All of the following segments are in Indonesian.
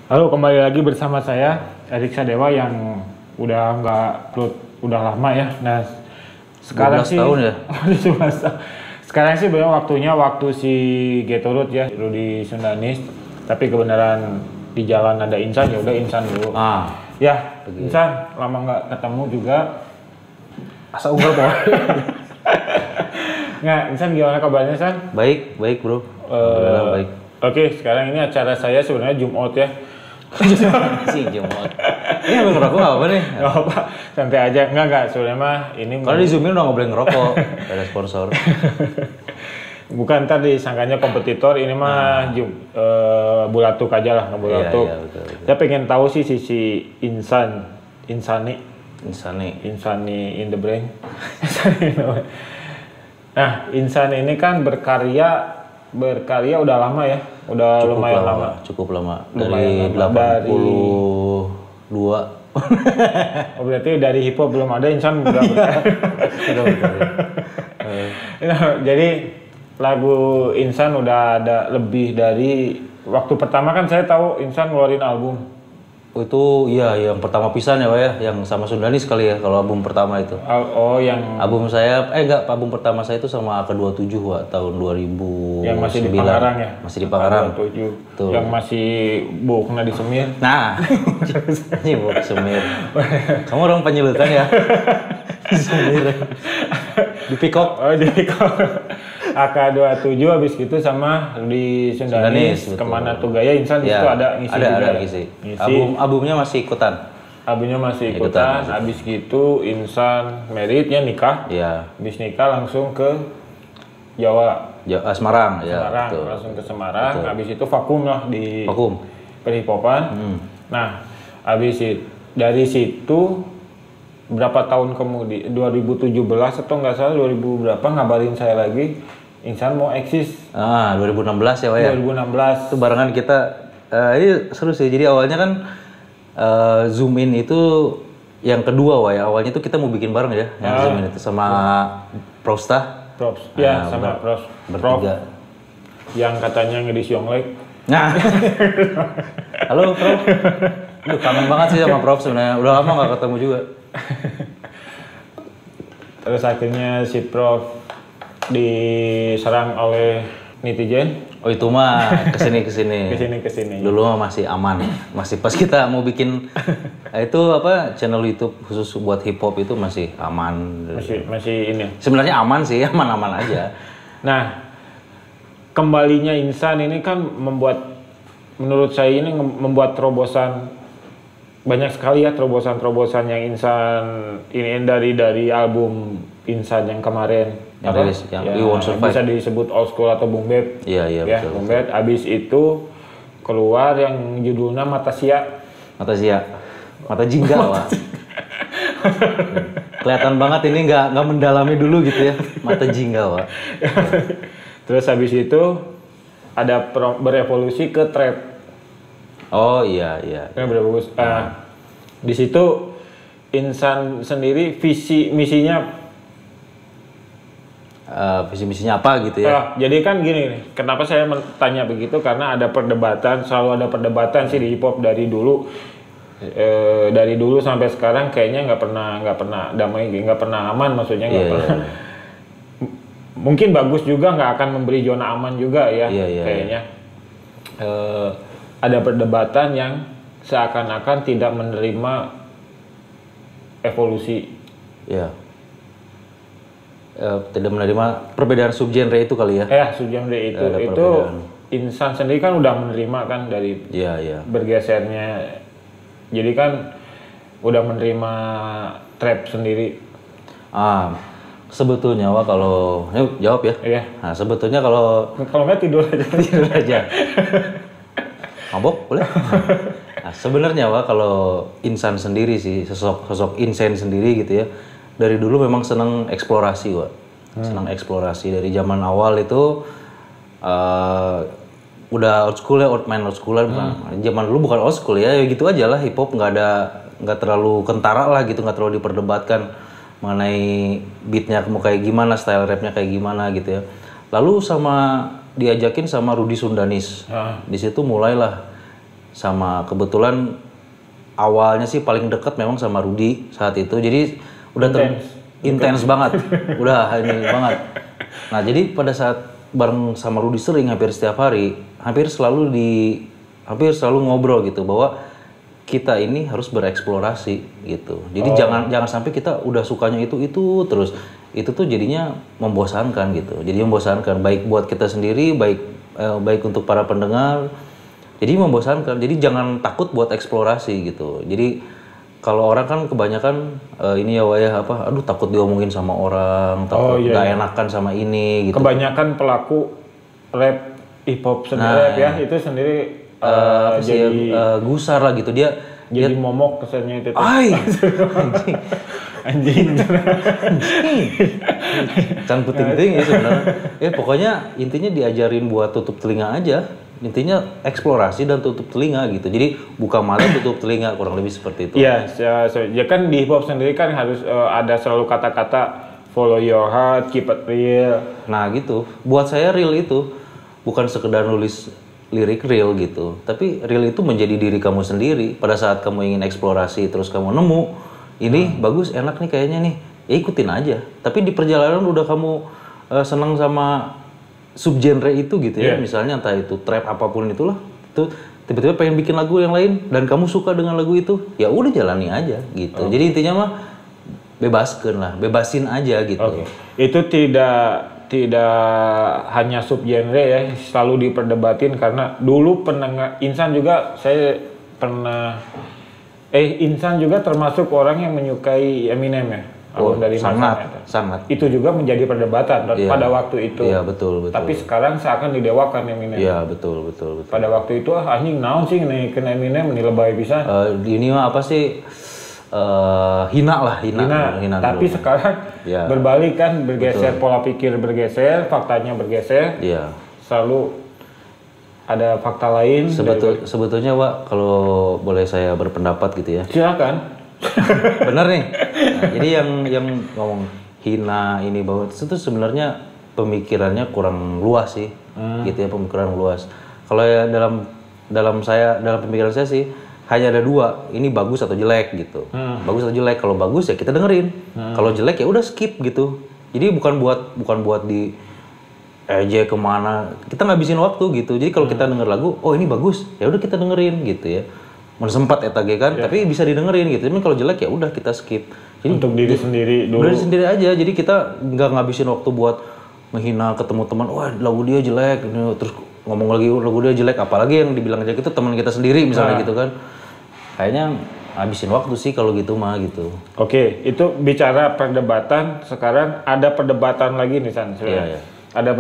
Halo, kembali lagi bersama saya Erik Sadewa yang udah nggak upload udah lama ya. Nah, sekarang 12 sih tahun ya? 12 tahun. Sekarang sih memang waktu si Getorut ya, Rudi Sundanis. Tapi kebenaran di jalan ada Insan, ya udah Insan dulu. Ya, begitu. Insan lama nggak ketemu juga. Asa unggul Pak. Nggak, Insan gimana kabarnya, San? Baik bro. Alhamdulillah baik. Oke, sekarang ini acara saya sebenarnya Zoom out ya. Si Jemot. Ini ambil ngerokok nggak apa nih? Gak apa, santai aja. Enggak, sebenarnya mah ini Kalau di Zoomin udah nggak boleh ngerokok. Ada sponsor. bukan ntar disangkanya kompetitor, ini mah bulatuk aja lah, ngebulatuk. Iya, betul. Saya pengen tahu sih sisi Insani in the brain. Nah, Insan ini kan berkarya udah lama ya, udah Cukup lumayan lama. Cukup lama. Lumayan Dari lama. 82. Oh, berarti dari hip hop belum ada Insan udah berkarya. Nah, jadi lagu Insan udah ada lebih dari waktu pertama kan saya tahu Insan ngeluarin album. Itu iya yang pertama pisan ya Pak ya, yang sama Sundanis kali ya kalau album pertama itu. Oh, yang Album saya album pertama saya itu sama AK27 Pak, tahun 2009. yang masih di Pangarang ya? Masih di Pangarang. Tuh. Yang masih bukna di Semir. Nah, ini Buk Semir. Kamu orang penyelutan ya? Semir. Di Pikok. Oh, di Pikok. AK27 habis gitu sama di Sundanis Kemana Tuh Gaya Insan ya, itu ada ngisi juga. Ada ngisi. Albumnya masih ikutan. Albumnya masih ikutan. Habis gitu Insan meritnya nikah. Iya. Habis nikah langsung ke Jawa. Semarang ya. Semarang, betul. langsung ke Semarang. Betul. Habis itu vakum lah di perhipopan. Nah, dari situ berapa tahun kemudian 2017 atau nggak salah 2000 berapa ngabarin saya lagi Insan mau eksis. 2016 ya Pak ya. 2016 itu barengan kita ini seru sih. Jadi awalnya kan Zoom In itu yang kedua Pak ya. Awalnya itu kita mau bikin bareng ya, yang Zoom In itu sama Prosta. Ya, sama Prof. Bertiga. Yang katanya ngedis Yonglek. Nah. Halo Prof. Duh, kangen banget sih sama Prof sebenarnya. Udah lama nggak ketemu juga. Terus akhirnya si Prof diserang oleh netizen. Oh itu mah kesini. Kesini. Dulu mah masih aman. Masih pas kita mau bikin itu channel YouTube khusus buat hip hop itu masih aman. Masih ini. Sebenarnya aman sih, aman aja. Nah, kembalinya Insan ini kan menurut saya ini membuat terobosan banyak sekali ya, terobosan yang Insan ini dari album Insan yang kemarin yang rilis yang We Won't Survive. Bisa disebut old school atau boom bap. Iya ya, betul. Boom bap. Abis itu keluar yang judulnya Mata Sia. Mata jingga Pak. Kelihatan banget ini nggak mendalami dulu gitu ya. Mata jingga Pak. Terus habis itu ada berevolusi ke trap. Oh iya. Berevolusi. Di situ Insan sendiri visi misinya apa gitu ya? Jadi kan gini nih, kenapa saya tanya begitu karena selalu ada perdebatan sih di hip hop dari dulu sampai sekarang kayaknya nggak pernah damai, nggak pernah aman, maksudnya nggak pernah. Yeah. Mungkin bagus juga nggak akan memberi zona aman juga ya, kayaknya. Ada perdebatan yang seakan-akan tidak menerima evolusi. Iya. Tidak menerima perbedaan subgenre itu kali ya? Subgenre itu Insan sendiri kan udah menerima kan dari bergesernya. Jadi kan udah menerima trap sendiri. Sebetulnya Wak, kalau ini jawab ya. Iya. Nah, sebetulnya kalau nggak tidur aja. Mabok boleh. Nah, sebenarnya Wak, kalau Insan sendiri sih, sosok Insan sendiri gitu ya. Dari dulu memang senang eksplorasi Wak. Senang eksplorasi dari zaman awal itu udah old school ya, main old school lah. Zaman dulu bukan old school ya gitu aja lah, hip hop nggak terlalu kentara lah gitu, nggak terlalu diperdebatkan mengenai beatnya mau kayak gimana, style rapnya kayak gimana gitu ya. Lalu diajakin sama Rudi Sundanis. Di situ mulailah sama kebetulan awalnya sih paling dekat memang sama Rudy saat itu. Jadi udah intens banget. Udah ini banget. Nah, jadi pada saat bareng sama Rudy sering hampir setiap hari, hampir selalu ngobrol gitu bahwa kita ini harus bereksplorasi gitu. Jadi jangan sampai kita udah sukanya itu terus. Itu tuh jadinya membosankan gitu. Jadi membosankan baik buat kita sendiri, baik untuk para pendengar. Jadi membosankan. Jadi jangan takut buat eksplorasi gitu. Jadi kalau orang kan kebanyakan ini ya aduh takut diomongin sama orang, takut nggak enakan sama ini gitu. Kebanyakan pelaku rap hip hop sendiri ya itu sendiri jadi gusar lah gitu dia momok kesannya itu. Anjing. Cangkut ting ya sebenarnya. Pokoknya intinya diajarin buat tutup telinga aja. Intinya eksplorasi dan tutup telinga gitu. Jadi buka mata tutup telinga kurang lebih seperti itu. Iya, ya kan di hip hop sendiri kan harus ada selalu kata-kata follow your heart, keep it real. Nah gitu. Buat saya real itu bukan sekedar nulis lirik real gitu, tapi real itu menjadi diri kamu sendiri. Pada saat kamu ingin eksplorasi terus kamu nemu ini bagus, enak nih kayaknya nih, ya ikutin aja. Tapi di perjalanan udah kamu senang sama subgenre itu gitu ya, misalnya entah itu trap apapun itulah, itu tiba-tiba pengen bikin lagu yang lain dan kamu suka dengan lagu itu, ya udah jalani aja gitu. Jadi intinya mah bebasin aja gitu. Itu tidak hanya subgenre ya, selalu diperdebatin karena dulu pendengar Insan juga saya pernah Insan juga termasuk orang yang menyukai Eminem ya. Dari sangat. Itu juga menjadi perdebatan pada waktu itu. Iya, betul. Tapi sekarang seakan didewakan Eminem. Iya, betul. Pada waktu itu anjing naon sih naikin Eminem ini lebay pisan. Ini mah apa sih? Hina. Tapi dulu. Sekarang berbalik kan, bergeser. Betul. Pola pikir bergeser, faktanya bergeser. Iya. Selalu ada fakta lain. Sebetulnya Wak, kalau boleh saya berpendapat gitu ya. Silakan. Bener nih. Nah, jadi yang ngomong hina ini bahwa itu sebenarnya pemikirannya kurang luas sih. Gitu ya, pemikiran luas. Kalau ya dalam pemikiran saya sih hanya ada dua, ini bagus atau jelek gitu. Bagus atau jelek. Kalau bagus ya kita dengerin. Kalau jelek ya udah skip gitu. Jadi bukan buat di ejek kemana. Kita ngabisin waktu gitu. Jadi kalau kita denger lagu, oh ini bagus, ya udah kita dengerin gitu ya. Mun sempat eta ge kan, tapi bisa didengerin gitu. Tapi kalau jelek ya udah kita skip. Jadi untuk diri sendiri dulu. Diri sendiri aja. Jadi kita nggak ngabisin waktu buat menghina ketemu teman. Wah lagu dia jelek. Terus ngomong lagi lagu dia jelek. Apalagi yang dibilang jelek itu teman kita sendiri misalnya gitu kan. Kayaknya habisin waktu sih kalau gitu mah gitu. Oke, itu bicara perdebatan. Sekarang ada perdebatan lagi nih San. Iya. Ada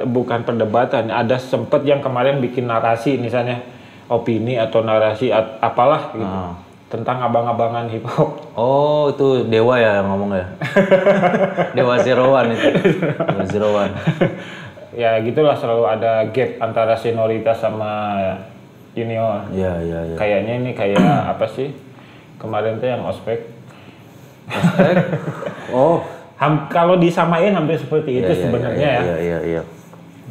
bukan perdebatan. Ada sempet yang kemarin bikin narasi misalnya opini atau narasi apalah gitu tentang abang-abangan hip hop. Oh itu Dewa ya yang ngomong ya. Dewa Zero-One itu. Dewa Zero-One. Ya gitulah, selalu ada gap antara senioritas sama junior. Iya. Kayaknya ini kayak apa sih? Kemarin tuh yang ospek. Oh. Kalau disamain hampir seperti itu sebenarnya ya. Iya.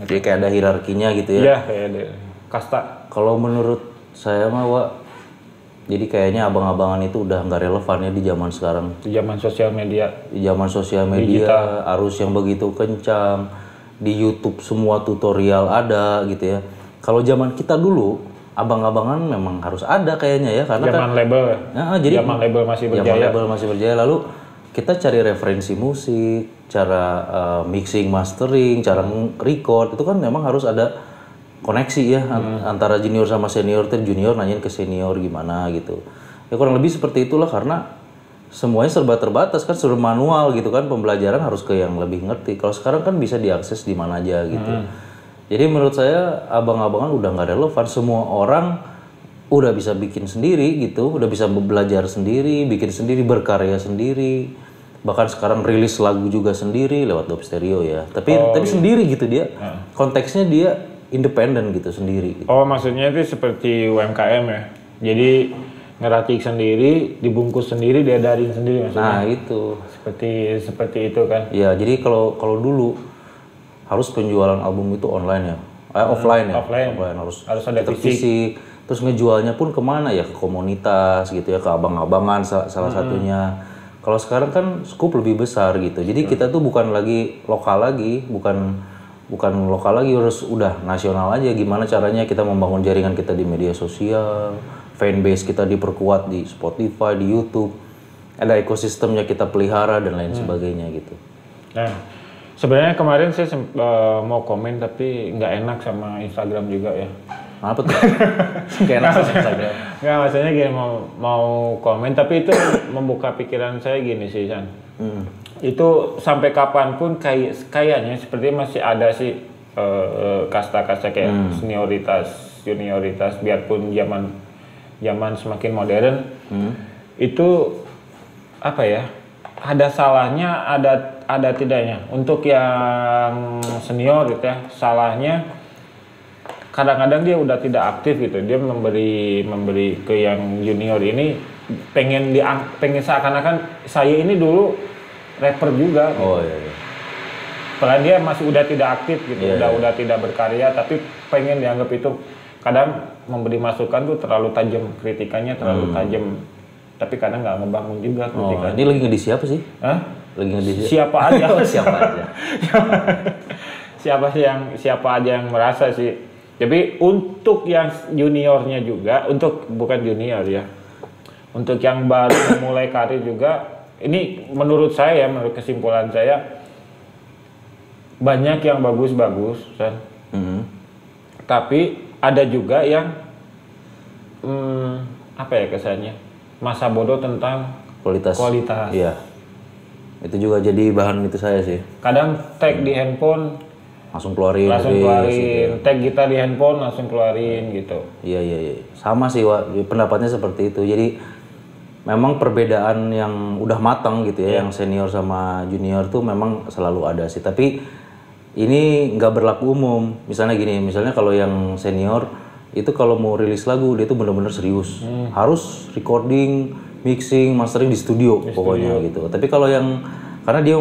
Jadi kayak ada hierarkinya gitu ya. Iya, kayak ada kasta. Kalau menurut saya mah Wak, jadi kayaknya abang-abangan itu udah nggak relevan ya di zaman sekarang. Di zaman sosial media. Di zaman sosial media, digital. Arus yang begitu kencang. Di YouTube semua tutorial ada gitu ya. Kalau zaman kita dulu, abang-abangan memang harus ada kayaknya ya, karena zaman label. Jadi zaman label masih berjaya. Zaman label masih berjaya. Lalu kita cari referensi musik, cara mixing, mastering, cara record itu kan memang harus ada koneksi ya antara junior sama senior. Junior nanyain ke senior gimana gitu. Ya kurang lebih seperti itulah, karena semuanya serba terbatas kan, serba manual gitu kan, pembelajaran harus ke yang lebih ngerti. Kalau sekarang kan bisa diakses di mana aja gitu. Jadi menurut saya abang-abangan udah nggak relevan. Semua orang udah bisa bikin sendiri gitu, udah bisa belajar sendiri, bikin sendiri, berkarya sendiri. Bahkan sekarang rilis lagu juga sendiri lewat Dope Stereo ya. Tapi sendiri gitu dia. Konteksnya dia independen gitu sendiri. Gitu. Oh maksudnya itu seperti UMKM ya. Jadi ngeracik sendiri, dibungkus sendiri, diadarin sendiri maksudnya. Nah itu seperti itu kan. Ya jadi kalau dulu harus penjualan album itu online ya. Offline ya. Offline harus ada fisik. Terus Terus ngejualnya pun kemana ya, ke komunitas gitu ya, ke abang-abangan salah satunya. Kalau sekarang kan skup lebih besar gitu. Jadi kita tuh bukan lokal lagi, harus udah nasional aja. Gimana caranya kita membangun jaringan kita di media sosial, fanbase kita diperkuat di Spotify, di YouTube. Ada ekosistemnya kita pelihara dan lain sebagainya gitu. Nah, sebenarnya kemarin saya mau komen tapi nggak enak sama Instagram juga ya. Apa tuh? Nggak enak sama Instagram. Nggak, maksudnya gini, mau komen tapi itu membuka pikiran saya gini sih, San. Itu sampai kapanpun kayaknya seperti masih ada sih kasta-kasta kayak senioritas, junioritas, biarpun zaman semakin modern, itu apa ya? Ada salahnya, ada tidaknya. Untuk yang senior gitu ya, salahnya kadang-kadang dia udah tidak aktif gitu. Dia memberi ke yang junior ini pengen seakan-akan saya ini dulu rapper juga. Gitu. Oh iya. Padahal dia masih udah tidak aktif gitu, udah tidak berkarya, tapi pengen dianggap itu. Kadang memberi masukan tuh terlalu tajam, kritikannya terlalu tajam, tapi kadang nggak ngebangun juga kritikannya. Ini lagi ngedis siapa sih? Hah? Lagi ngedis siapa aja? Siapa aja? siapa aja yang merasa sih. Tapi untuk yang juniornya juga, bukan junior ya, untuk yang baru memulai karir juga, ini menurut kesimpulan saya, banyak yang bagus-bagus, kan? Tapi ada juga yang apa ya kesannya, masa bodoh tentang kualitas. Iya, itu juga jadi bahan itu saya sih. Kadang tag di handphone langsung keluarin, tag kita di handphone langsung keluarin gitu. Iya. Sama sih, Wak. Pendapatnya seperti itu. Jadi memang perbedaan yang udah matang gitu ya, yang senior sama junior tuh memang selalu ada sih. Tapi ini nggak berlaku umum. Misalnya kalau yang senior itu kalau mau rilis lagu dia tuh bener-bener serius. Harus recording, mixing, mastering di studio pokoknya gitu. Tapi kalau yang karena dia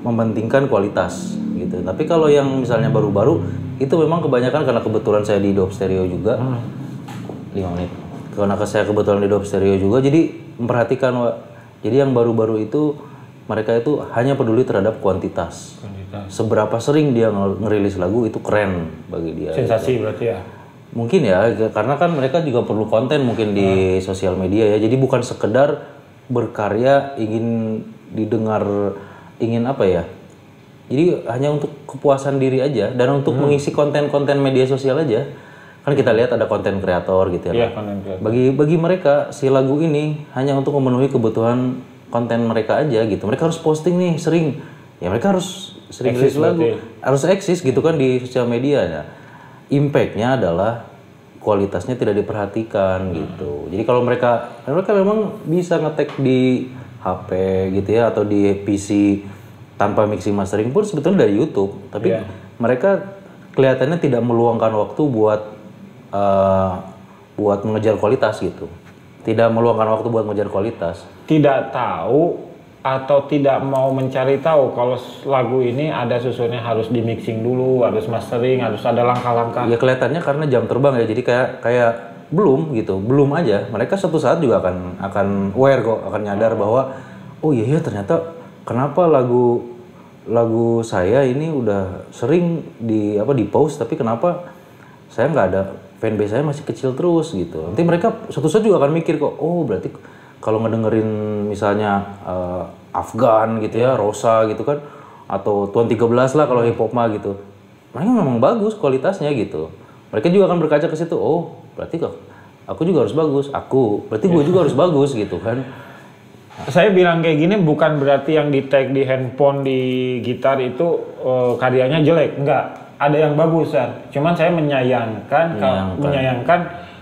mementingkan kualitas gitu. Tapi kalau yang misalnya baru-baru itu memang kebanyakan karena kebetulan saya di Dope Stereo juga. 5 menit. Karena saya kebetulan di Dope Stereo juga, jadi memperhatikan, Wak. Jadi yang baru-baru itu mereka itu hanya peduli terhadap kuantitas. Seberapa sering dia ngerilis lagu itu keren bagi dia. Sensasi gitu. Berarti ya. Mungkin ya, karena kan mereka juga perlu konten mungkin di sosial media ya. Jadi bukan sekedar berkarya ingin didengar, ingin apa ya, jadi hanya untuk kepuasan diri aja dan untuk mengisi konten-konten media sosial aja. Kan kita lihat ada konten kreator gitu ya. Bagi mereka si lagu ini hanya untuk memenuhi kebutuhan konten mereka aja gitu. Mereka harus posting nih sering, ya mereka harus sering rilis lagu, harus eksis gitu kan di sosial media. Nah, impactnya adalah kualitasnya tidak diperhatikan gitu. Jadi kalau mereka memang bisa ngetek di HP gitu ya atau di PC tanpa mixing mastering pun sebetulnya dari YouTube, tapi mereka kelihatannya tidak meluangkan waktu buat mengejar kualitas gitu. Tidak meluangkan waktu buat mengejar kualitas. Tidak tahu atau tidak mau mencari tahu kalau lagu ini ada susunnya harus di mixing dulu, harus mastering, harus ada langkah-langkah. Ya kelihatannya karena jam terbang ya, jadi kayak belum aja. Mereka suatu saat juga akan aware kok, akan nyadar bahwa oh iya ternyata kenapa lagu saya ini udah sering di post, tapi kenapa saya nggak ada, fanbase saya masih kecil terus gitu. Nanti mereka suatu saat juga akan mikir kok, oh berarti kalau ngedengerin misalnya Afgan gitu ya, Rosa gitu kan, atau Tuan 13 lah kalau hip hop mah gitu, mereka memang bagus kualitasnya gitu. Mereka juga akan berkaca ke situ, oh berarti kok aku juga harus bagus, berarti gue juga harus bagus gitu kan. Saya bilang kayak gini bukan berarti yang di tag di handphone, di gitar itu karyanya jelek, enggak. Ada yang bagus kan. Cuman saya menyayangkan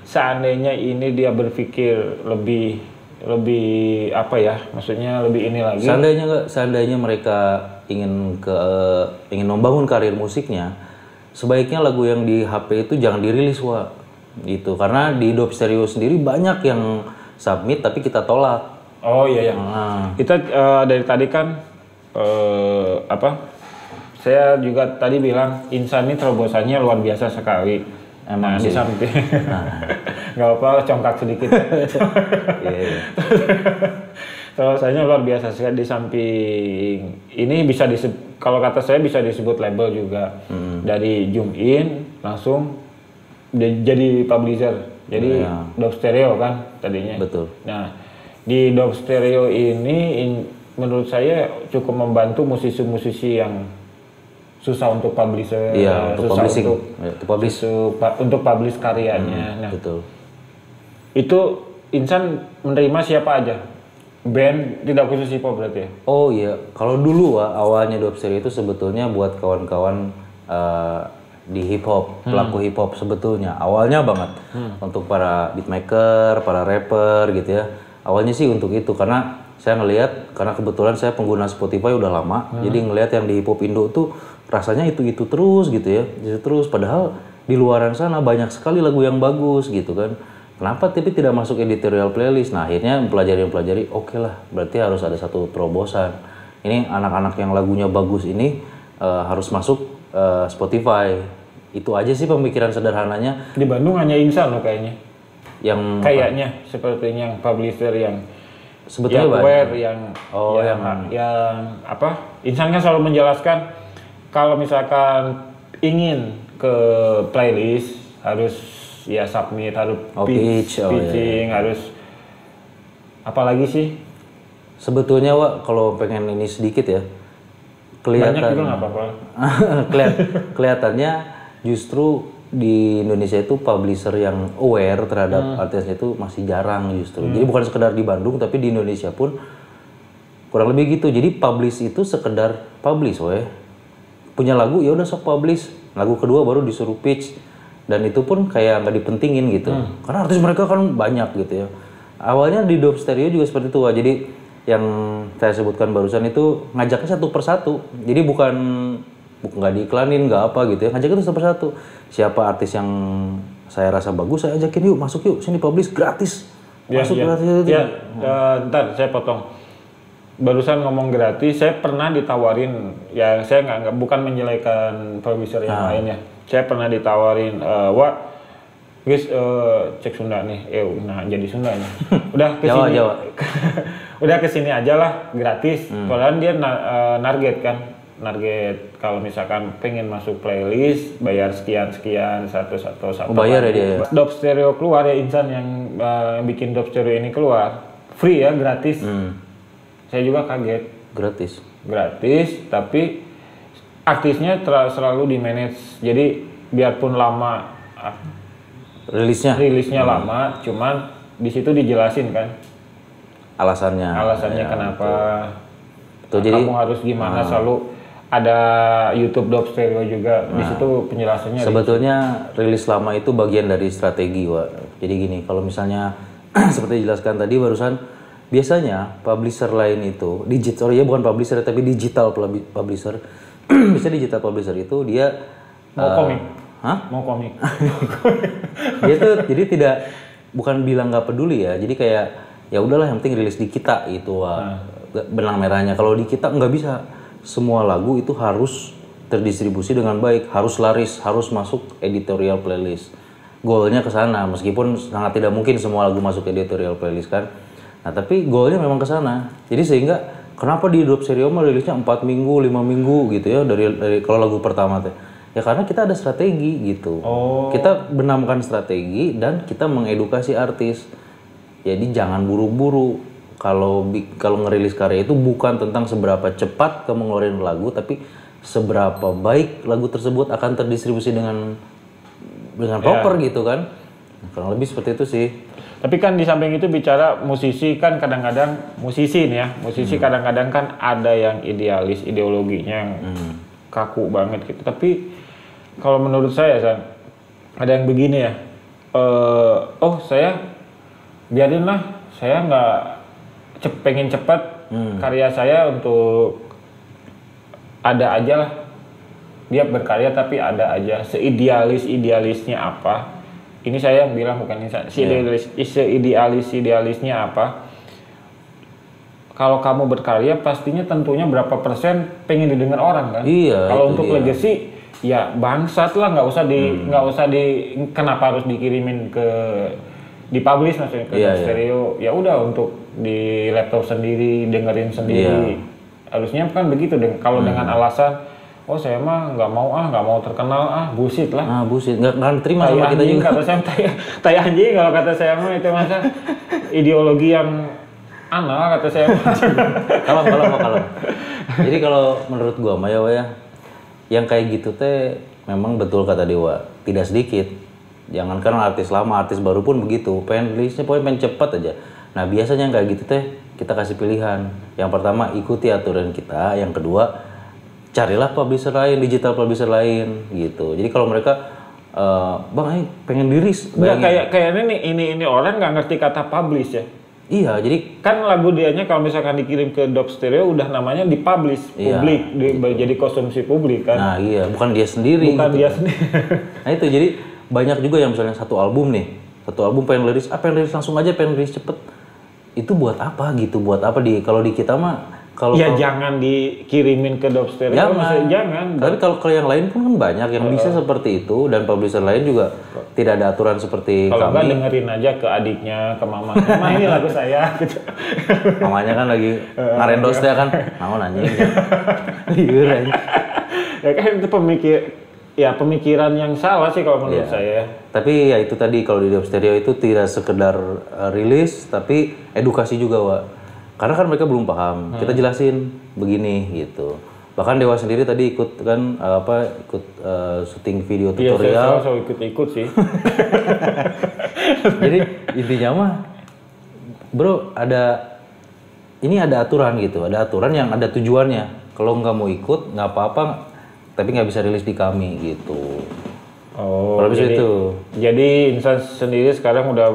seandainya ini dia berpikir lebih apa ya, maksudnya lebih ini lagi. Seandainya mereka ingin membangun karir musiknya, sebaiknya lagu yang di HP itu jangan dirilis, Wak. Gitu. Karena di Dope Stereo sendiri banyak yang submit tapi kita tolak. Oh iya. Kita dari tadi kan saya juga tadi bilang Insan ini terobosannya luar biasa sekali. Emang sih. Di samping Nggak apa, congkak sedikit. Iya. Rasanya luar biasa sih di samping ini bisa disebut, kalau kata saya bisa disebut label juga. Dari zoom in langsung jadi publisher. Jadi Dub Stereo kan tadinya. Betul. Nah, di Dub Stereo ini menurut saya cukup membantu musisi-musisi yang susah untuk publisher, untuk susah publishing, untuk publish karyanya. Nah, betul. Itu Insan menerima siapa aja? Band tidak khusus hip hop berarti ya? Oh iya, kalau dulu awalnya Dub Stereo itu sebetulnya buat kawan-kawan di hip hop, pelaku hip hop sebetulnya. Awalnya banget untuk para beatmaker, para rapper gitu ya. Awalnya sih untuk itu karena saya ngelihat, karena kebetulan saya pengguna Spotify udah lama, jadi ngelihat yang di hip hop Indo tuh rasanya itu terus gitu ya, itu terus. Padahal di luaran sana banyak sekali lagu yang bagus gitu kan. Kenapa tapi tidak masuk editorial playlist? Nah akhirnya pelajari, oke lah, berarti harus ada satu terobosan. Ini anak-anak yang lagunya bagus ini harus masuk Spotify. Itu aja sih pemikiran sederhananya. Di Bandung hanya Insan loh kayaknya. Yang kayaknya sepertinya yang publisher yang sebetulnya aware, yang apa? Insan kan selalu menjelaskan kalau misalkan ingin ke playlist harus ya submit, harus pitching, harus apalagi sih? Sebetulnya Wak, kalau pengen ini sedikit ya, kelihatan banyak juga nggak apa-apa. Kelihatannya justru di Indonesia itu publisher yang aware terhadap artisnya itu masih jarang justru. Jadi bukan sekedar di Bandung, tapi di Indonesia pun kurang lebih gitu. Jadi publish itu sekedar publish, punya lagu ya udah sok publish, lagu kedua baru disuruh pitch. Dan itu pun kayak nggak dipentingin gitu, karena artis mereka kan banyak gitu ya. Awalnya di Dub Stereo juga seperti itu, jadi yang saya sebutkan barusan itu ngajaknya satu persatu. Jadi bukan nggak diiklanin, nggak apa gitu ya, ngajaknya itu satu persatu. Siapa artis yang saya rasa bagus, saya ajakin yuk masuk yuk sini publish gratis. Gratis. Ntar saya potong. Barusan ngomong gratis, saya pernah ditawarin, ya saya nggak bukan menjelekan publisher yang lain ya. Saya pernah ditawarin, guys, cek Sunda nih, nah jadi Sunda nih. Udah kesini, Jawa. udah kesini aja lah, gratis. Padahal dia target kalau misalkan pengen masuk playlist, bayar sekian satu. Bayar ya dia. Dub Stereo keluar ya, Insan yang bikin Dub Stereo ini keluar, free ya, gratis. Saya juga kaget. Gratis, tapi artisnya selalu di manage, jadi biarpun lama rilisnya lama, cuman di situ dijelasin kan alasannya ya, kenapa jadi kamu harus gimana. Selalu ada YouTube Dub Stereo juga, di situ penjelasannya. Sebetulnya rilis lama itu bagian dari strategi, Wak. Jadi gini, kalau misalnya seperti dijelaskan tadi barusan, biasanya publisher lain itu bukan publisher tapi digital publisher. Bisa digital publisher itu dia mau komik. Dia tuh jadi bukan bilang nggak peduli ya. Jadi kayak ya udahlah yang penting rilis di kita itu benang merahnya. Kalau di kita nggak bisa, semua lagu itu harus terdistribusi dengan baik, harus laris, harus masuk editorial playlist. Goalnya ke sana, meskipun sangat tidak mungkin semua lagu masuk editorial playlist kan. Nah tapi goalnya memang ke sana. Jadi sehingga kenapa di Dub Stereo rilisnya 4 minggu, 5 minggu gitu ya dari kalau lagu pertama teh. Ya karena kita ada strategi gitu. Kita benamkan strategi dan kita mengedukasi artis. Jadi jangan buru-buru. Kalau ngerilis karya itu bukan tentang seberapa cepat kamu ngeluarin lagu, tapi seberapa baik lagu tersebut akan terdistribusi dengan proper gitu kan. Kurang lebih seperti itu sih. Tapi kan di samping itu bicara musisi kan kadang-kadang kadang-kadang kan ada yang idealis, ideologinya yang kaku banget gitu. Tapi kalau menurut saya ada yang begini ya, saya biarinlah, saya nggak pengen cepat karya saya untuk ada aja lah. Dia berkarya tapi ada aja, seidealisnya apa. Ini saya yang bilang, bukan Insan. Seidealisnya apa? Kalau kamu berkarya, pastinya tentunya berapa persen pengen didengar orang kan? Iya. Kalau untuk legacy, ya bangsat lah, nggak usah kenapa harus dikirimin ke dipublish maksudnya ke stereo. Ya udah untuk di laptop sendiri, dengerin sendiri. Harusnya kan begitu deh. Kalau dengan alasan oh saya mah nggak mau terkenal bullshit lah. Bullshit, nggak terima sama kita juga. Kata saya tai anjing kalau kata saya mah itu masa ideologi yang anal kata saya. Kalau. Jadi kalau menurut gua mah ya, yang kayak gitu teh memang betul kata Dewa, tidak sedikit. Jangankan artis lama, artis baru pun begitu. Pengen rilisnya pengen cepet aja. Nah biasanya yang kayak gitu teh kita kasih pilihan. Yang pertama ikuti aturan kita, yang kedua carilah publisher lain, digital publisher lain gitu. Jadi kalau mereka bang, pengen diris. Kayaknya ini orang nggak ngerti kata publish ya. Iya, jadi kan lagu dianya kalau misalkan dikirim ke Dop Stereo udah namanya dipublish publik, jadi konsumsi publik kan. Nah iya, bukan dia sendiri. Nah itu jadi banyak juga yang misalnya satu album pengen liris langsung aja, pengen liris cepet. Itu buat apa gitu? Buat apa kalau di kita mah jangan dikirimin ke Dop Stereo. Jangan. Tapi kalau yang lain pun kan banyak yang bisa seperti itu, dan publisher lain juga tidak ada aturan seperti kalau nggak dengerin aja ke adiknya, ke mamanya. Mama ini lagu saya gitu. Mamanya kan lagi ngarendos dia kan. Mau nanya. Liur aja. Ya kan itu pemikiran yang salah sih kalau menurut saya. Tapi ya itu tadi kalau di Dop Stereo itu tidak sekedar rilis tapi edukasi juga, Wak. Karena kan mereka belum paham, kita jelasin begini gitu. Bahkan Dewa sendiri tadi ikut kan syuting video tutorial. Iya, saya ikut sih. Jadi intinya mah, bro, ada aturan gitu, ada aturan yang ada tujuannya. Kalau nggak mau ikut nggak apa-apa, tapi nggak bisa rilis di kami gitu. Kalau itu. Jadi insan sendiri sekarang udah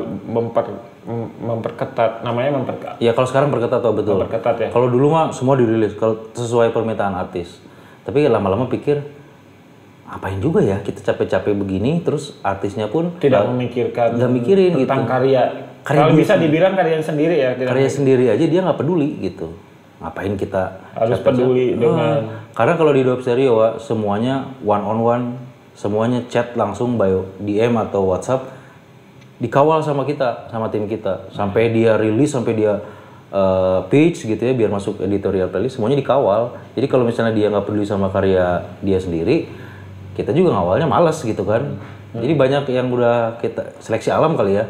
memperketat, namanya memperketat. Ya kalau sekarang perketat betul. Memperketat ya. Kalau dulu mah semua dirilis kalau sesuai permintaan artis. Tapi lama-lama pikir apain juga ya kita capek-capek begini, terus artisnya pun tidak memikirkan, nggak mikirin tentang gitu. karya kalau bisa dibilang karya sendiri ya. Karya sendiri aja dia nggak peduli gitu. Ngapain kita harus peduli dengan. Karena kalau di Dop Stereo semuanya one on one, semuanya chat langsung by DM atau WhatsApp. Dikawal sama kita, sama tim kita, sampai dia rilis, sampai dia pitch gitu ya, biar masuk editorial playlist, semuanya dikawal. Jadi kalau misalnya dia nggak peduli sama karya dia sendiri, kita juga ngawalnya malas gitu kan. Jadi banyak yang udah kita seleksi alam kali ya.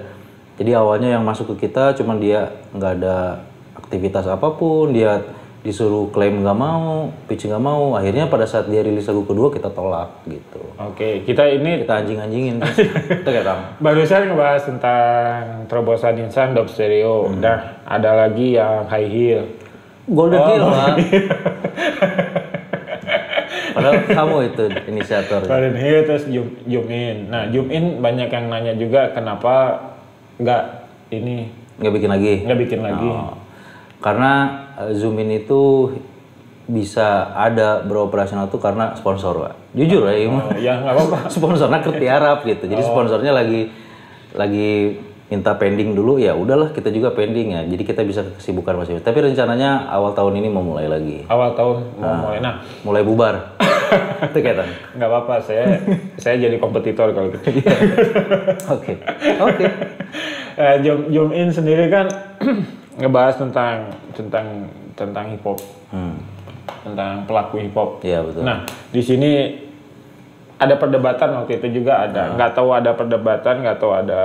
Jadi awalnya yang masuk ke kita, cuman dia nggak ada aktivitas apapun, dia disuruh klaim nggak mau, pitch nggak mau, akhirnya pada saat dia rilis lagu kedua kita tolak gitu. Oke, kita anjing-anjingin itu kayak barusan ngebahas tentang terobosan insan Dop Stereo. Nah, ada lagi yang High Heel, Golden Heel lah. Padahal kamu itu inisiator. Golden Heel terus Zoom In. Nah, Zoom In banyak yang nanya juga kenapa nggak bikin lagi. Karena Zoom In itu bisa ada beroperasional tuh karena sponsor, Pak. Jujur ya, ya nggak apa-apa. Sponsornya tiarap gitu. Jadi sponsornya lagi minta pending dulu, ya udahlah kita juga pending ya. Jadi kita bisa kesibukan masing-masing. Tapi rencananya awal tahun ini mau mulai lagi. Awal tahun mau mulai. Nah, mulai bubar. Itu kaitan. Nggak apa-apa, saya jadi kompetitor kalau gitu. Oke. Zoom In sendiri kan ngebahas tentang hip hop, tentang pelaku hip hop. Iya betul. Nah di sini ada perdebatan waktu itu juga ada, nggak tahu ada perdebatan, nggak tahu ada,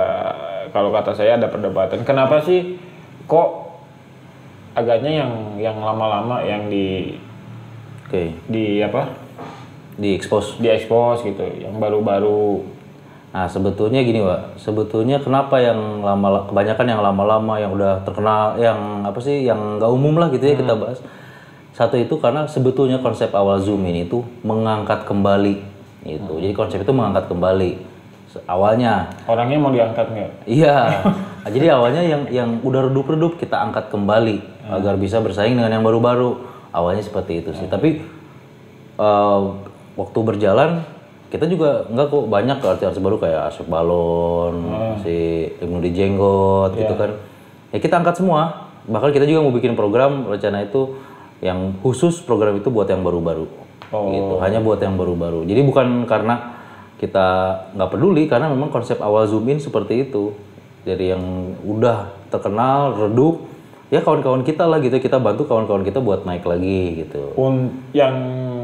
kalau kata saya ada perdebatan. Kenapa sih kok agaknya yang lama-lama yang di expose gitu, yang baru-baru. Nah sebetulnya gini, Pak. Sebetulnya kenapa yang kebanyakan yang lama-lama yang udah terkenal, yang nggak umum lah gitu ya kita bahas. Satu itu karena sebetulnya konsep awal Zoom ini itu mengangkat kembali gitu. Jadi konsep itu mengangkat kembali. Awalnya orangnya mau diangkat nggak? Iya. Nah, jadi awalnya yang udah redup-redup kita angkat kembali agar bisa bersaing dengan yang baru-baru. Awalnya seperti itu sih. Tapi waktu berjalan kita juga enggak kok, banyak artis-artis baru kayak Asep Balon, si Ibnu Dijenggot gitu kan. Ya kita angkat semua. Bahkan kita juga mau bikin program, rencana itu yang khusus program itu buat yang baru-baru. Gitu. Hanya buat yang baru-baru. Jadi bukan karena kita nggak peduli, karena memang konsep awal Zoom In seperti itu. dari yang udah terkenal, redup, ya kawan-kawan kita lah gitu, kita bantu kawan-kawan kita buat naik lagi gitu. Yang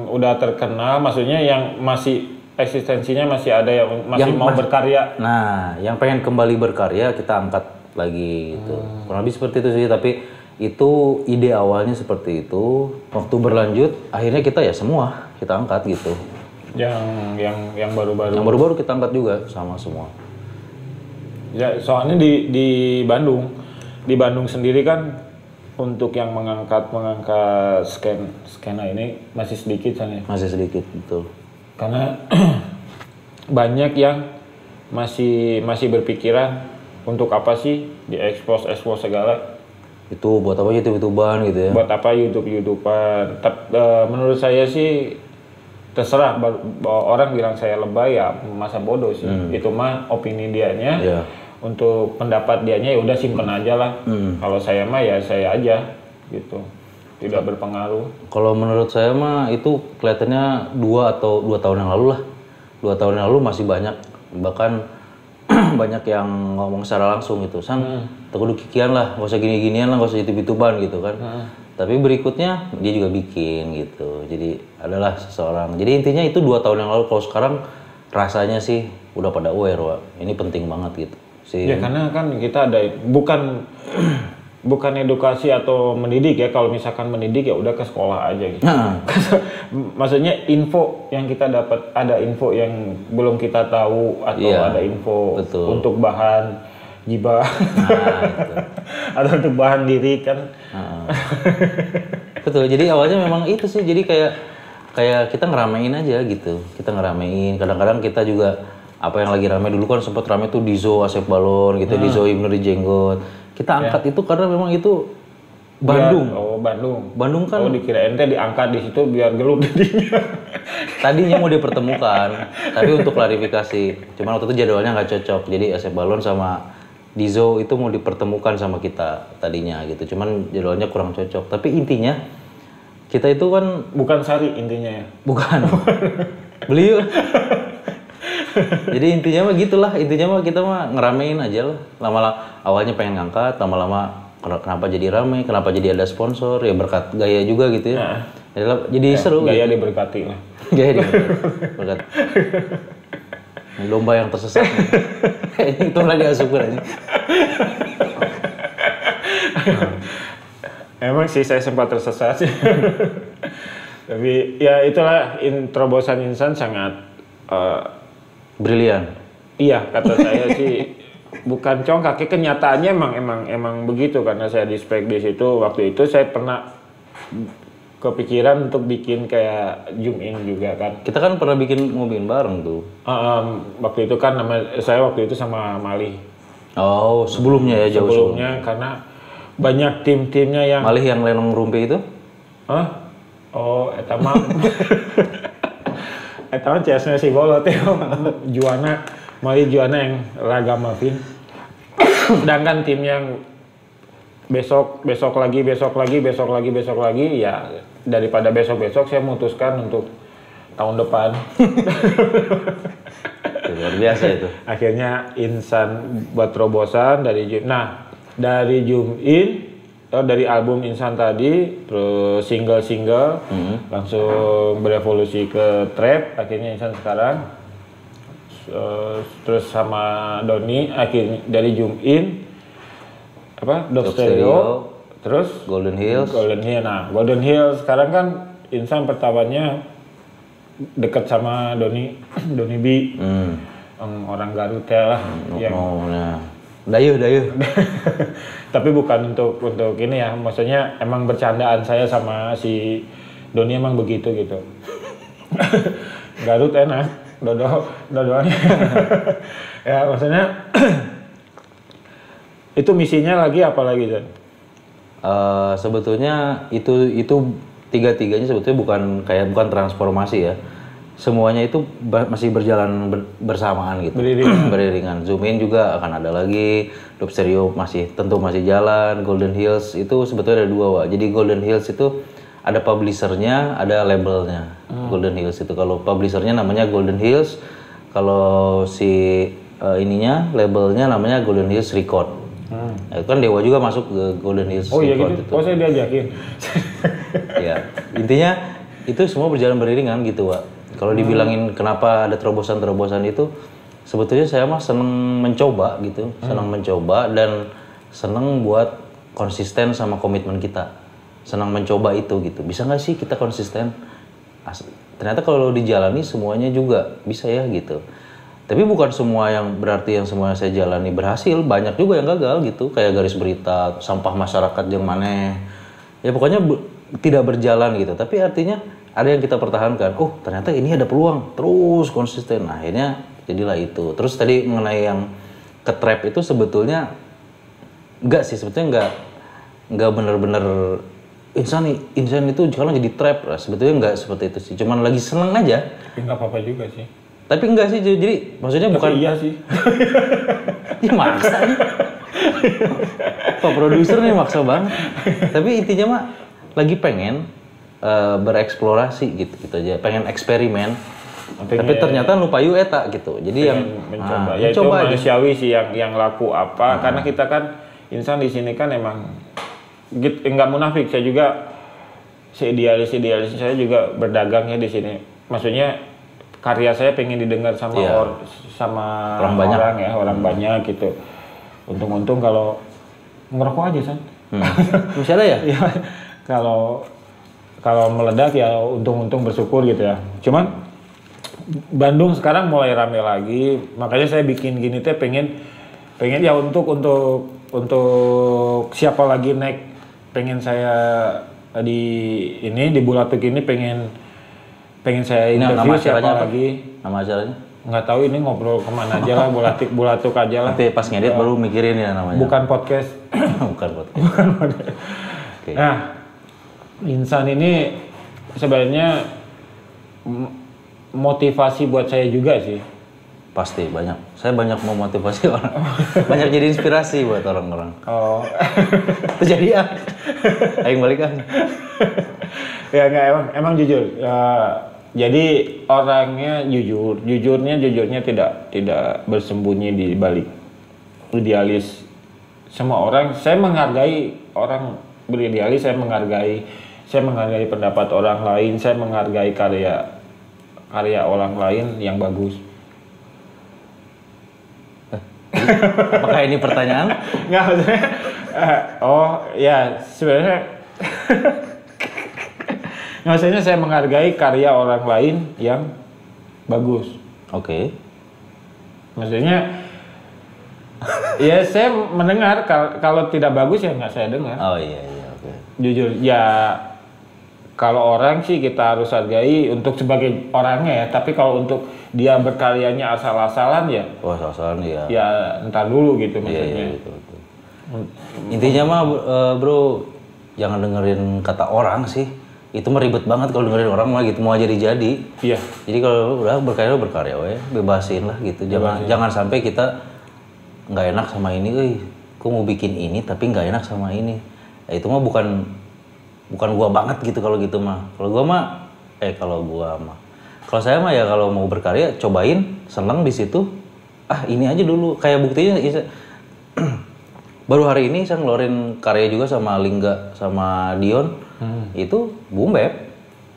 udah terkenal, maksudnya yang masih eksistensinya masih ada, yang masih mau berkarya. Nah, yang pengen kembali berkarya kita angkat lagi gitu. Kurang lebih seperti itu sih, tapi itu ide awalnya seperti itu. Waktu berlanjut, akhirnya kita ya semua kita angkat gitu. Yang baru-baru. Yang baru-baru kita angkat juga sama semua. Ya, soalnya di Bandung sendiri kan untuk yang mengangkat skena ini masih sedikit kan ya? Masih sedikit, betul. Karena banyak yang masih berpikiran untuk apa sih diekspos segala. Itu buat apa YouTube-YouTubean gitu ya? Buat apa YouTube-YouTubean. Menurut saya sih terserah, orang bilang saya lebay ya masa bodoh sih. Itu mah opini dianya. Yeah. Untuk pendapat dianya ya udah simpen aja lah. Kalau saya mah ya saya aja gitu. Tidak berpengaruh. Kalau menurut saya mah itu kelihatannya 2 tahun yang lalu lah. 2 tahun yang lalu masih banyak, bahkan banyak yang ngomong secara langsung gitu. Kudu kikian lah, gak usah gini-ginian lah, gak usah YouTube-YouTubean gitu kan. Tapi berikutnya dia juga bikin gitu. Jadi adalah seseorang. Jadi intinya itu 2 tahun yang lalu. Kalau sekarang rasanya sih udah pada aware, Wak. Ini penting banget gitu. Ya karena kan kita ada bukan edukasi atau mendidik ya. Kalau misalkan mendidik ya udah ke sekolah aja gitu. Maksudnya info yang kita dapat, ada info yang belum kita tahu atau ada info untuk bahan gibah atau untuk bahan diri kan. Betul. Jadi awalnya memang itu sih. Jadi kayak kita ngeramein aja gitu. Kita ngeramein. Kadang-kadang kita juga apa yang lagi rame dulu kan sempat rame tuh Dizo Asep Balon gitu, Dizo Ibnu Jenggot. Kita angkat itu karena memang itu Bandung. Bandung kan. Dikira ente diangkat di situ biar gelut jadinya. Tadinya mau dipertemukan, tapi untuk klarifikasi. Cuman waktu itu jadwalnya nggak cocok. Jadi Asep Balon sama Dizo itu mau dipertemukan sama kita tadinya gitu. Cuman jadwalnya kurang cocok. Tapi intinya kita itu kan bukan Sari intinya ya. Bukan. Beliau. Jadi intinya mah gitulah, intinya mah kita mah ngeramein aja lah. Lama-lama awalnya pengen ngangkat, lama-lama kenapa jadi rame, kenapa jadi ada sponsor, ya berkat Gaya juga gitu ya. Jadi seru. Gaya gitu. Diberkati lah. Gaya diberkati. Domba yang tersesat. Itu lagi asukur aja. Emang sih saya sempat tersesat sih. Tapi ya itulah terobosan insan sangat brilian. Iya, kata saya sih bukan congkak, kenyataannya emang begitu karena saya di spek di situ. Waktu itu saya pernah kepikiran untuk bikin kayak zoom in juga kan. Kita kan pernah mau bikin bareng tuh. Waktu itu kan saya waktu itu sama Mali. Oh, sebelumnya ya, jauh sebelumnya. Karena banyak tim-timnya yang Mali yang lenong rumpi itu? Oh, eta mah CS-nya si Bolot ya, Mali Juana yang Raga Mavin. Sedangkan tim yang besok lagi ya daripada besok saya memutuskan untuk tahun depan. Luar biasa itu. Akhirnya Insan buat terobosan dari Zoom In. Dari album Insan tadi, terus single langsung berevolusi ke trap, akhirnya Insan sekarang, terus sama Doni, akhirnya dari Zoom In, Dub Stereo, terus Golden Hills. Nah, Golden Hills sekarang kan Insan pertamanya dekat sama Doni B, orang Garut ya lah, Dayuh. Tapi bukan untuk ini ya, maksudnya emang bercandaan saya sama si Doni emang begitu gitu. Garut enak, dodonya. Ya maksudnya itu misinya lagi apa lagi Dan? Sebetulnya itu tiga-tiganya sebetulnya bukan transformasi ya. Semuanya itu masih berjalan bersamaan gitu. Beriringan. Zoom In juga akan ada lagi. Dub Stereo tentu masih jalan. Golden Hills itu sebetulnya ada 2, Wak. Jadi Golden Hills itu ada publishernya, ada labelnya. Golden Hills itu kalau publishernya namanya Golden Hills. Kalau si ininya labelnya namanya Golden Hills Record. Nah, itu kan Dewa juga masuk ke Golden Hills Record. Oh iya gitu. Itu. Oh saya diajakin. Ya intinya itu semua berjalan beriringan gitu Pak. Kalau dibilangin kenapa ada terobosan-terobosan itu, sebetulnya saya mah seneng mencoba gitu, seneng mencoba dan seneng buat konsisten sama komitmen kita. Senang mencoba itu gitu. Bisa nggak sih kita konsisten? Ternyata kalau dijalani semuanya juga bisa ya gitu. Tapi bukan semua yang berarti yang semuanya saya jalani berhasil. Banyak juga yang gagal gitu. Kayak garis berita, sampah masyarakat yang mana. Ya pokoknya tidak berjalan gitu. Tapi artinya ada yang kita pertahankan. Oh ternyata ini ada peluang. Terus konsisten. Nah, akhirnya jadilah itu. Terus tadi mengenai yang ke trap itu sebetulnya enggak sih. Sebetulnya enggak benar-benar insan itu sekarang jadi trap lah. Sebetulnya enggak seperti itu sih. Cuman lagi seneng aja. Tapi enggak apa-apa juga sih. Tapi enggak sih. Jadi maksudnya tapi bukan. Iya sih. Ya maksa nih. Pak produser nih maksa banget. Tapi intinya mah lagi pengen bereksplorasi gitu aja. Pengen eksperimen. Tapi ternyata lupa yuk eta gitu. Jadi yang mencoba. Ya itu manusiawi sih yang laku apa. Karena kita kan insan di sini kan emang enggak munafik, saya juga idealis saya juga berdagangnya di sini. Maksudnya karya saya pengen didengar sama orang banyak gitu. Untung-untung kalau ngerokok aja San. Masih ada ya? Ya kalau meledak ya untung-untung bersyukur gitu ya. Cuman Bandung sekarang mulai rame lagi, makanya saya bikin gini teh pengen ya untuk siapa lagi naik. Pengen saya di Bulatuk ini pengen saya interview siapa lagi. Nama acaranya? Nggak tahu ini ngobrol kemana aja lah, Bulatuk aja lah. Nanti pas ngedit baru mikirin ya namanya. Bukan podcast. Bukan podcast. Okay. Nah, insan ini sebenarnya motivasi buat saya juga sih. Pasti banyak. Saya banyak memotivasi orang. Banyak jadi inspirasi buat orang-orang. Oh. Itu jadi ya. Ayo balik kan. Ya enggak emang jujur. Jadi orangnya jujurnya tidak bersembunyi di balik idealis. Semua orang, saya menghargai orang beridealis, saya menghargai pendapat orang lain, saya menghargai karya orang lain yang bagus. Apakah ini pertanyaan? Nggak, maksudnya oh ya sebenarnya maksudnya saya menghargai karya orang lain yang bagus. Oke. Maksudnya ya saya mendengar kalau tidak bagus ya nggak saya dengar. Oh iya oke. Jujur ya kalau orang sih kita harus hargai untuk sebagai orangnya ya, tapi kalau untuk dia berkaryanya asal-asalan ya. Oh, asal-asalan ya. Ya entar dulu gitu maksudnya. Iya, betul. Intinya mah bro, jangan dengerin kata orang sih. Itu mah ribet banget kalau dengerin orang mah gitu, mau jadi. Iya. Jadi kalau udah berkarya we, bebasin lah gitu. Jangan sampai kita nggak enak sama ini, aku mau bikin ini tapi nggak enak sama ini. Ya, itu mah bukan gua banget gitu kalau gitu mah. Kalau saya mah ya kalau mau berkarya cobain, seneng di situ. Ini aja dulu. Kayak buktinya baru hari ini saya ngeluarin karya juga sama Lingga sama Dion. Itu boom bap.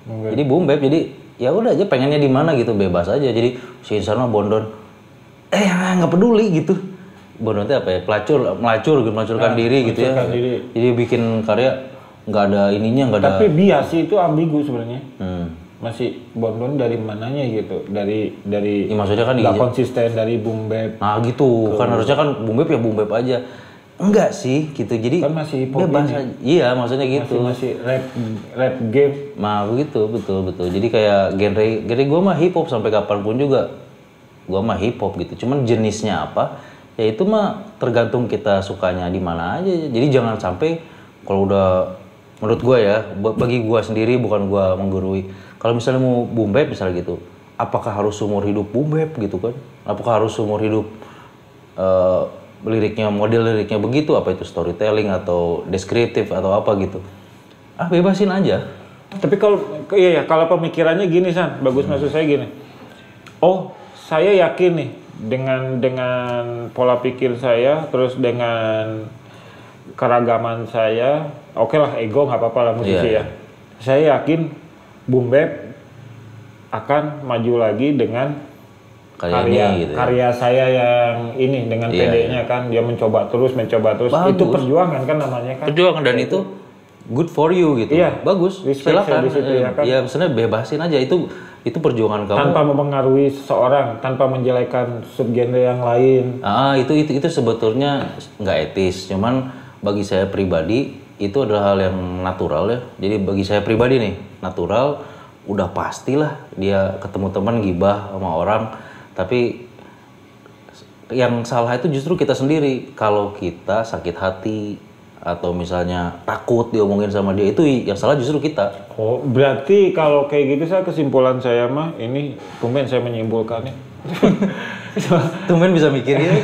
Jadi boom bap. Jadi ya udah aja pengennya di mana gitu, bebas aja. Jadi si insan mah bondon nggak peduli gitu. Bondon itu apa ya? Melacurkan diri gitu ya. Jadi bikin karya nggak ada ininya, nggak ada. Tapi bias itu ambigu sebenarnya. Masih bondon dari mananya gitu, dari ya, maksudnya kan nggak konsisten dari boom bap. Nah gitu kan harusnya kan boom bap ya boom bap aja. Enggak sih gitu, jadi kan masih hip hop ini. Iya maksudnya gitu. Masih rap game. Nah begitu betul. Jadi kayak genre gue mah hip hop sampai kapanpun juga. Gue mah hip hop gitu. Cuman jenisnya apa? Ya itu mah tergantung kita sukanya di mana aja. Jadi jangan sampai kalau udah menurut gue ya, bagi gue sendiri bukan gue menggurui. Kalau misalnya mau boom bap misalnya gitu, apakah harus seumur hidup boom bap gitu kan? Apakah harus seumur hidup model liriknya begitu? Apa itu storytelling atau deskriptif atau apa gitu? Bebasin aja. Tapi kalau pemikirannya gini San, bagus maksud saya gini. Oh, saya yakin nih dengan pola pikir saya, terus dengan keragaman saya, oke lah ego nggak apa-apa lah musisi ya. Saya yakin Boom Bap akan maju lagi dengan karya saya yang ini dengan PD-nya kan, dia mencoba terus. Bagus. Itu perjuangan kan namanya kan. Perjuangan dan itu good for you gitu. Iya, bagus. Silakan. Ya, kan? Ya sebenarnya bebasin aja itu perjuangan kamu. Tanpa mempengaruhi seseorang, tanpa menjelekan subgenre yang lain. Itu sebetulnya nggak etis. Cuman bagi saya pribadi itu adalah hal yang natural ya. Jadi bagi saya pribadi nih natural, udah pastilah dia ketemu teman gibah sama orang. Tapi yang salah itu justru kita sendiri. Kalau kita sakit hati atau misalnya takut diomongin sama dia, itu yang salah justru kita. Oh, berarti kalau kayak gitu kesimpulan saya mah ini tumben saya menyimpulkannya. Tumben bisa mikirnya.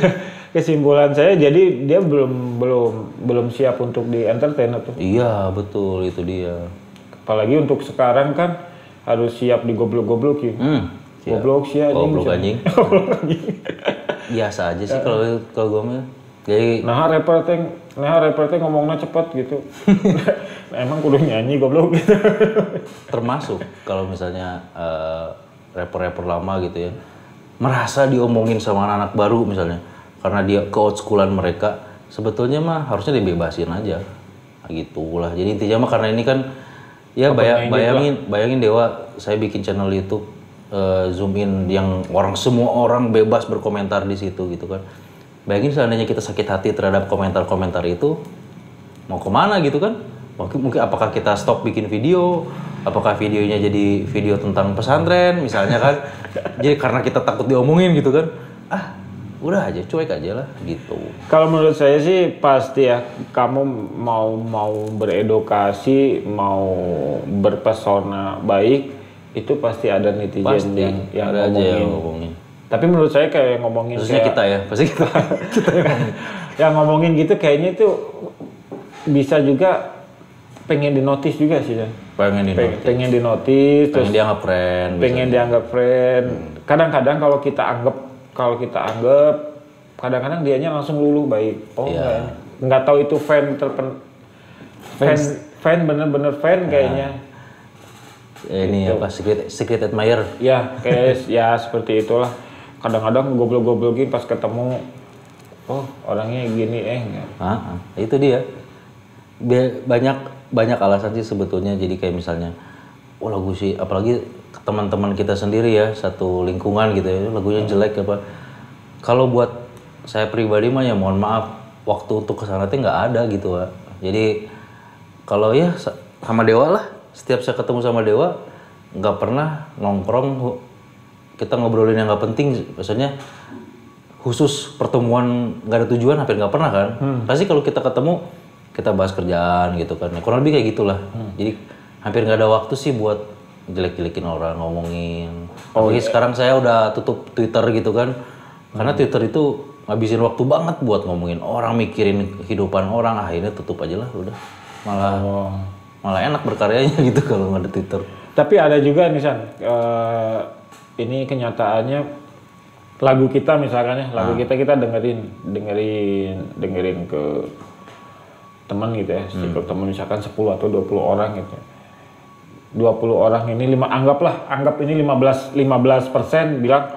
Kesimpulan saya jadi dia belum siap untuk di entertain tuh. Iya, betul, itu dia. Apalagi untuk sekarang kan harus siap digoblok-goblokin. Goblok sih anjing. Goblok anjing. Biasa aja sih kalau gue mah. Jadi rapper teh ngomongnya cepet gitu. Emang kudu nyanyi goblok gitu. Termasuk kalau misalnya rapper-rapper lama gitu ya, merasa diomongin sama anak-anak baru misalnya karena dia ke old schoolan mereka, sebetulnya mah harusnya dibebasin aja. Gitulah. Jadi intinya mah karena ini kan ya bayangin Dewa, saya bikin channel YouTube zoom in yang semua orang bebas berkomentar di situ gitu kan. Bayangin seandainya kita sakit hati terhadap komentar-komentar itu, mau kemana gitu kan? Mungkin apakah kita stop bikin video? Apakah videonya jadi video tentang pesantren misalnya kan? Jadi karena kita takut diomongin gitu kan? Udah aja, cuek aja lah gitu. Kalau menurut saya sih pasti ya, kamu mau beredukasi, mau berpesona baik, itu pasti ada netizen pasti, yang ada ngomongin. Aja yang ngomongin. Tapi menurut saya kayak ngomongin khususnya kita ya, pasti kita yang ngomongin. Yang ngomongin gitu kayaknya itu bisa juga pengen dinotis juga sih ya. Pengen dinotis, terus dianggap friend. Pengen dianggap friend. Kadang-kadang kalau kita anggap, kadang-kadang dianya langsung luluh baik. Oh nggak tahu itu fan bener-bener fan kayaknya. Ini gitu. Apa secret admirer? Ya kayak ya seperti itulah. Kadang-kadang goblok-goblokin pas ketemu, oh orangnya gini itu dia. Banyak alasan sih sebetulnya. Jadi kayak misalnya, lagu sih, apalagi teman-teman kita sendiri ya, satu lingkungan gitu ya, lagunya jelek apa. Kalau buat saya pribadi mah ya mohon maaf, waktu untuk kesana tuh nggak ada gitu Pak. Jadi kalau ya sama Dewa lah, setiap saya ketemu sama Dewa nggak pernah nongkrong kita ngobrolin yang nggak penting. Maksudnya khusus pertemuan nggak ada tujuan hampir nggak pernah kan. Pasti kalau kita ketemu kita bahas kerjaan gitu kan. Kurang lebih kayak gitulah. Jadi hampir nggak ada waktu sih buat jelek-jelekin orang, ngomongin. Sekarang saya udah tutup Twitter gitu kan. Karena Twitter itu ngabisin waktu banget buat ngomongin orang, mikirin kehidupan orang. Akhirnya tutup aja lah udah. Malah enak berkaryanya gitu kalau nggak ada Twitter. Tapi ada juga nih San, ini kenyataannya lagu kita misalkan ya, kita dengerin ke teman gitu ya, teman misalkan 10 atau 20 orang gitu. 20 orang ini anggap ini 15% bilang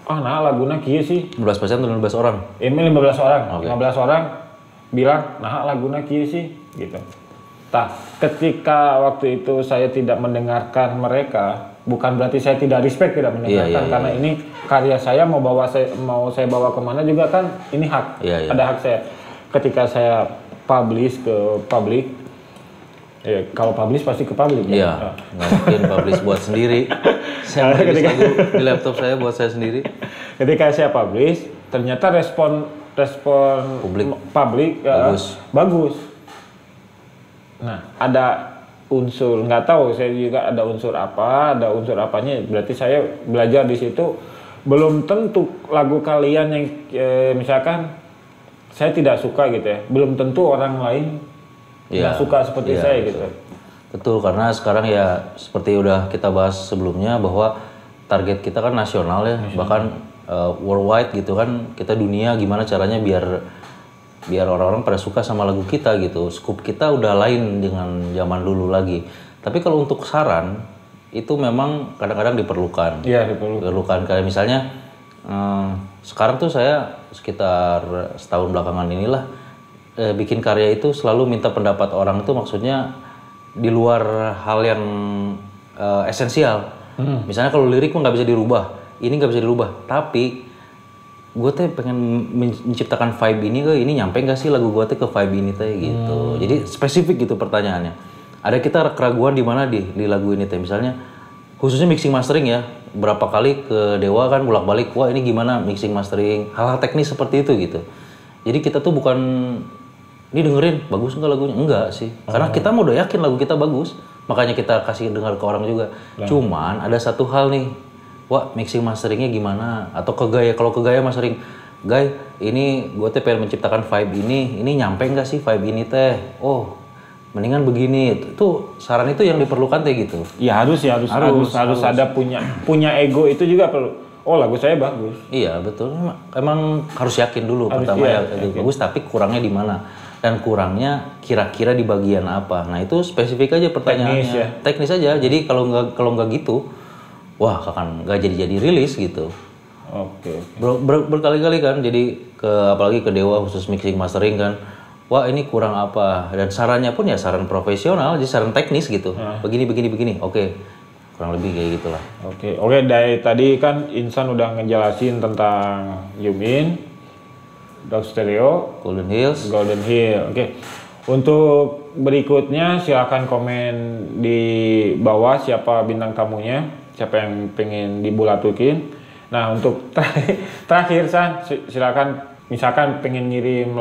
laguna kieu sih. 15% atau 15 orang? Ini 15 orang. Okay. 15 orang bilang laguna kieu sih gitu. Ketika waktu itu saya tidak mendengarkan mereka, bukan berarti saya tidak respect, tidak mendengarkan, karena ini karya saya, mau saya bawa kemana juga kan ini hak, ada hak saya. Ketika saya publish ke publik, kalau publish pasti ke publik. Nggak mungkin publish buat sendiri. Saya publish lagu di laptop saya buat saya sendiri. Ketika saya publish, ternyata respon publik bagus. Nah, ada unsur, nggak tahu saya juga ada unsur apanya, berarti saya belajar di situ. Belum tentu lagu kalian yang misalkan saya tidak suka gitu ya, belum tentu orang lain nggak suka seperti saya gitu. Betul, karena sekarang ya seperti udah kita bahas sebelumnya bahwa target kita kan nasional ya, bahkan worldwide gitu kan, kita dunia gimana caranya biar orang-orang pada suka sama lagu kita gitu. Scoop kita udah lain dengan zaman dulu lagi. Tapi kalau untuk saran itu memang kadang-kadang diperlukan. Iya, diperlukan. Kayak misalnya sekarang tuh saya sekitar setahun belakangan inilah bikin karya itu selalu minta pendapat orang, itu maksudnya di luar hal yang esensial. Misalnya kalau lirik mah nggak bisa dirubah, ini nggak bisa dirubah, tapi gue teh pengen menciptakan vibe ini nyampe nggak sih lagu gue teh ke vibe ini teh gitu. Jadi spesifik gitu pertanyaannya. Ada kita keraguan di mana di lagu ini teh, misalnya khususnya mixing mastering ya, berapa kali ke Dewa kan bolak-balik, wah ini gimana mixing mastering, hal-hal teknis seperti itu gitu. Jadi kita tuh bukan ini dengerin bagus nggak lagunya, enggak sih, karena kita mau udah yakin lagu kita bagus, makanya kita kasih dengar ke orang juga. Cuman ada satu hal nih, wah mixing masteringnya gimana, atau kalau ke gaya mastering, ini gue teh pengen menciptakan vibe ini nyampe nggak sih vibe ini teh, oh mendingan begini. Itu saran itu yang diperlukan teh gitu. Ya harus ada punya ego itu juga perlu. Oh lagu saya bagus. Iya betul, emang harus yakin dulu pertama bagus, tapi kurangnya di mana, dan kurangnya kira-kira di bagian apa. Nah itu spesifik aja pertanyaannya, teknis aja. Jadi kalau nggak gitu, wah akan nggak jadi rilis gitu. Oke. Berkali-kali kan, jadi apalagi ke Dewa khusus mixing mastering kan, wah ini kurang apa, dan sarannya pun ya saran profesional, jadi saran teknis gitu. Begini. Oke, kurang lebih kayak gitulah. Oke. Dari tadi kan Insan udah ngejelasin tentang Yumin, Dog Stereo, Golden Hills. Oke. Untuk berikutnya silakan komen di bawah siapa bintang tamunya, siapa yang pengen dibulatukin. Nah untuk terakhir San, silakan misalkan pengen ngirim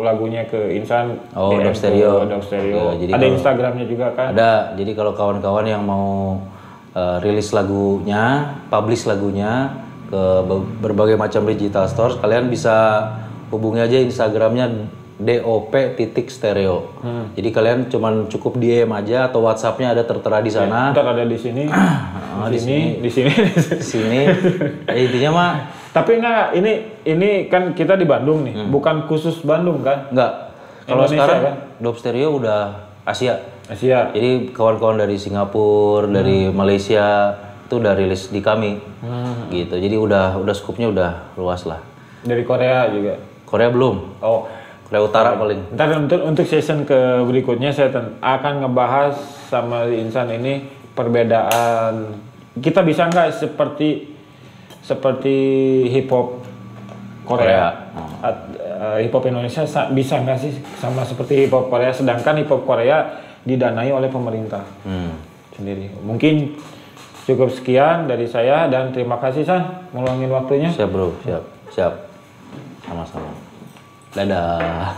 lagunya ke Insan. Dog Stereo. Ya, jadi ada Instagramnya juga kan? Ada. Jadi kalau kawan-kawan yang mau rilis lagunya, publish lagunya ke berbagai macam digital stores, kalian bisa hubungi aja Instagramnya DOP.stereo. Jadi kalian cukup DM aja atau WhatsAppnya ada tertera di sana. Ntar ada di sini. di sini. Intinya mah. Tapi enggak, ini kan kita di Bandung nih, bukan khusus Bandung kan? Enggak. Kalau sekarang kan? Dop Stereo udah Asia. Jadi kawan-kawan dari Singapura, dari Malaysia itu udah rilis di kami. Gitu. Jadi udah scoopnya udah luas lah. Dari Korea juga. Korea belum. Oh, Korea Utara paling. Ntar untuk season ke berikutnya saya akan ngebahas sama Insan ini perbedaan. Kita bisa nggak seperti hip hop Korea. Hip hop Indonesia bisa nggak sih sama seperti hip hop Korea, sedangkan hip hop Korea didanai oleh pemerintah sendiri. Mungkin cukup sekian dari saya dan terima kasih San meluangin waktunya. Siap bro, siap. Sama-sama. Dadah.